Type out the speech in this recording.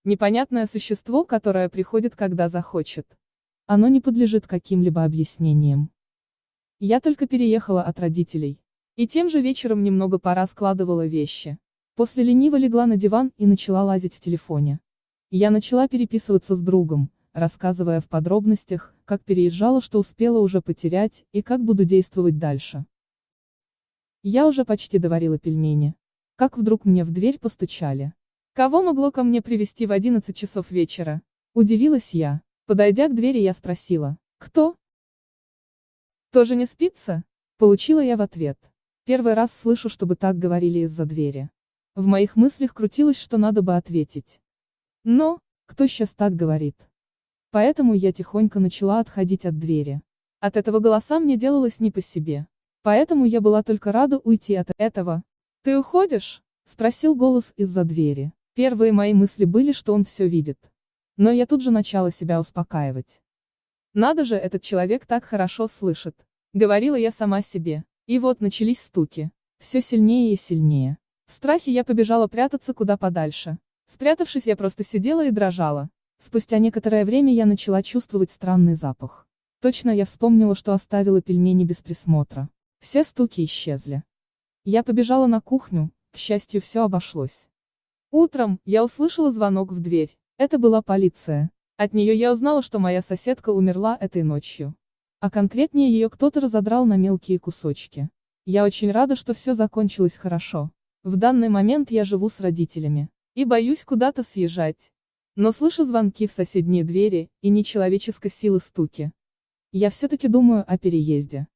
Непонятное существо, которое приходит, когда захочет. Оно не подлежит каким-либо объяснениям. Я только переехала от родителей. И тем же вечером немного пора складывала вещи. После лениво легла на диван и начала лазить в телефоне. Я начала переписываться с другом, рассказывая в подробностях, как переезжала, что успела уже потерять, и как буду действовать дальше. Я уже почти доварила пельмени. Как вдруг мне в дверь постучали. Кого могло ко мне привезти в 11 часов вечера? Удивилась я. Подойдя к двери, я спросила: «Кто? Тоже не спится?» Получила я в ответ. Первый раз слышу, чтобы так говорили из-за двери. В моих мыслях крутилось, что надо бы ответить. Но, кто сейчас так говорит? Поэтому я тихонько начала отходить от двери. От этого голоса мне делалось не по себе. Поэтому я была только рада уйти от этого. «Ты уходишь?» — спросил голос из-за двери. Первые мои мысли были, что он все видит. Но я тут же начала себя успокаивать. «Надо же, этот человек так хорошо слышит», — говорила я сама себе. И вот начались стуки. Все сильнее и сильнее. В страхе я побежала прятаться куда подальше. Спрятавшись, я просто сидела и дрожала. Спустя некоторое время я начала чувствовать странный запах. Точно я вспомнила, что оставила пельмени без присмотра. Все стуки исчезли. Я побежала на кухню, к счастью, все обошлось. Утром я услышала звонок в дверь. Это была полиция. От нее я узнала, что моя соседка умерла этой ночью. А конкретнее ее кто-то разодрал на мелкие кусочки. Я очень рада, что все закончилось хорошо. В данный момент я живу с родителями. И боюсь куда-то съезжать. Но слышу звонки в соседние двери, и нечеловеческой силы стуки. Я все-таки думаю о переезде.